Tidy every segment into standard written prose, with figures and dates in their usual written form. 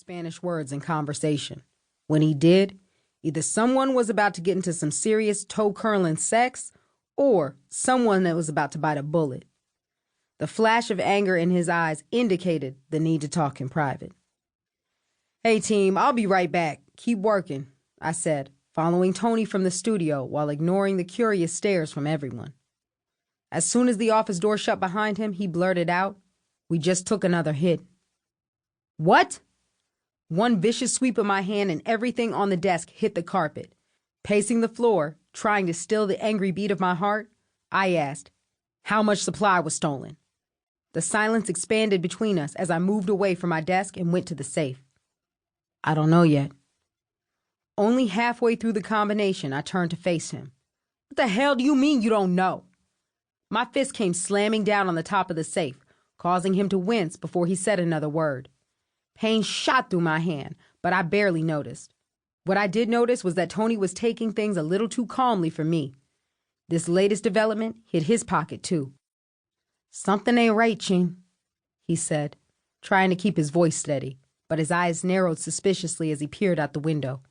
Spanish words in conversation. When he did, either someone was about to get into some serious toe-curling sex or someone that was about to bite a bullet. The flash of anger in his eyes indicated the need to talk in private. "Hey, team, I'll be right back. Keep working," I said, following Tony from the studio while ignoring the curious stares from everyone. As soon as the office door shut behind him, he blurted out, "We just took another hit." "What?" One vicious sweep of my hand and everything on the desk hit the carpet. Pacing the floor, trying to still the angry beat of my heart, I asked, "How much supply was stolen?" The silence expanded between us as I moved away from my desk and went to the safe. "I don't know yet." Only halfway through the combination, I turned to face him. "What the hell do you mean you don't know?" My fist came slamming down on the top of the safe, causing him to wince before he said another word. Pain shot through my hand, but I barely noticed. What I did notice was that Tony was taking things a little too calmly for me. This latest development hit his pocket, too. "Something ain't right, Chin," he said, trying to keep his voice steady, but his eyes narrowed suspiciously as he peered out the window.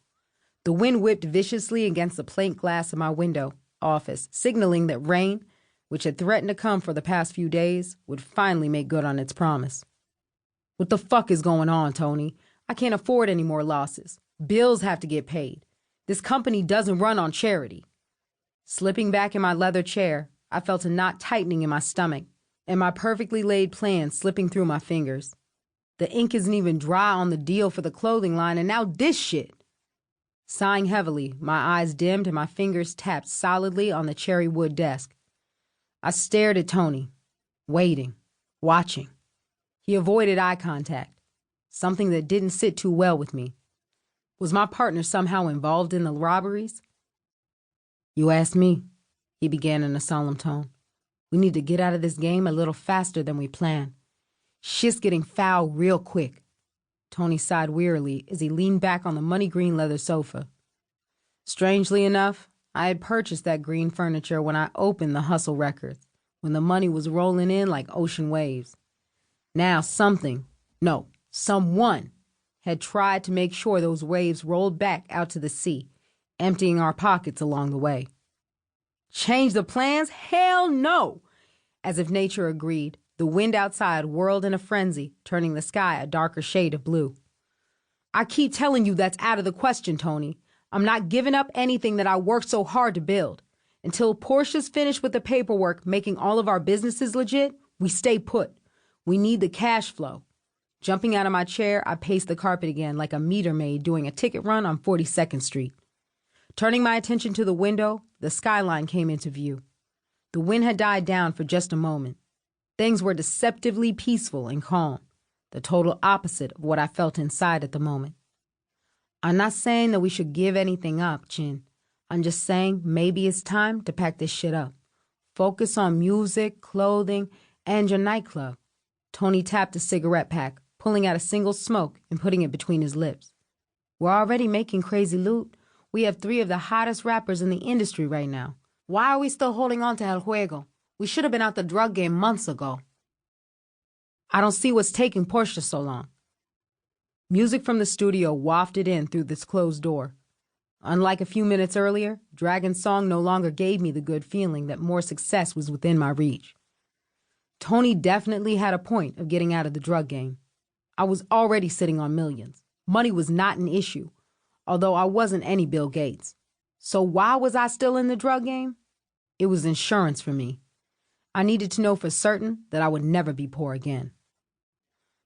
The wind whipped viciously against the plate glass of my window office, signaling that rain, which had threatened to come for the past few days, would finally make good on its promise. "What the fuck is going on, Tony? I can't afford any more losses. Bills have to get paid. This company doesn't run on charity." Slipping back in my leather chair, I felt a knot tightening in my stomach and my perfectly laid plan slipping through my fingers. The ink isn't even dry on the deal for the clothing line, and now this shit. Sighing heavily, my eyes dimmed and my fingers tapped solidly on the cherry wood desk. I stared at Tony, waiting, watching. He avoided eye contact, something that didn't sit too well with me. Was my partner somehow involved in the robberies? "You asked me," he began in a solemn tone. "We need to get out of this game a little faster than we planned. Shit's getting foul real quick." Tony sighed wearily as he leaned back on the money green leather sofa. Strangely enough, I had purchased that green furniture when I opened the Hustle records, when the money was rolling in like ocean waves. Now someone had tried to make sure those waves rolled back out to the sea, emptying our pockets along the way. "Change the plans? Hell no!" As if nature agreed, the wind outside whirled in a frenzy, turning the sky a darker shade of blue. "I keep telling you that's out of the question, Tony. I'm not giving up anything that I worked so hard to build. Until Porsha's finished with the paperwork making all of our businesses legit, we stay put. We need the cash flow." Jumping out of my chair, I paced the carpet again like a meter maid doing a ticket run on 42nd Street. Turning my attention to the window, the skyline came into view. The wind had died down for just a moment. Things were deceptively peaceful and calm, the total opposite of what I felt inside at the moment. "I'm not saying that we should give anything up, Chin. I'm just saying maybe it's time to pack this shit up. Focus on music, clothing, and your nightclub." Tony tapped a cigarette pack, pulling out a single smoke and putting it between his lips. "We're already making crazy loot. We have 3 of the hottest rappers in the industry right now. Why are we still holding on to El Juego? We should have been out the drug game months ago." "I don't see what's taking Porsha so long." Music from the studio wafted in through this closed door. Unlike a few minutes earlier, Dragon's song no longer gave me the good feeling that more success was within my reach. Tony definitely had a point of getting out of the drug game. I was already sitting on millions. Money was not an issue, although I wasn't any Bill Gates. So why was I still in the drug game? It was insurance for me. I needed to know for certain that I would never be poor again.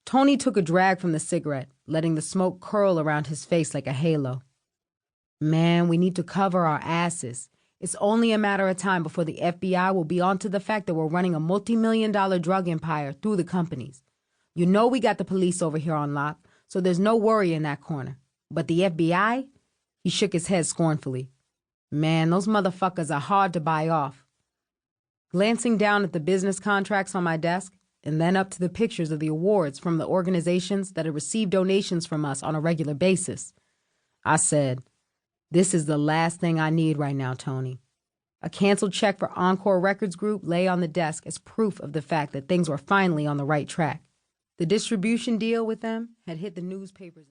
Tony took a drag from the cigarette, letting the smoke curl around his face like a halo. "Man, we need to cover our asses. It's only a matter of time before the FBI will be onto the fact that we're running a multi-million-dollar drug empire through the companies. You know we got the police over here on lock, so there's no worry in that corner. But the FBI?" He shook his head scornfully. "Man, those motherfuckers are hard to buy off." Glancing down at the business contracts on my desk, and then up to the pictures of the awards from the organizations that had received donations from us on a regular basis, I said, "This is the last thing I need right now, Tony." A canceled check for Encore Records Group lay on the desk as proof of the fact that things were finally on the right track. The distribution deal with them had hit the newspapers.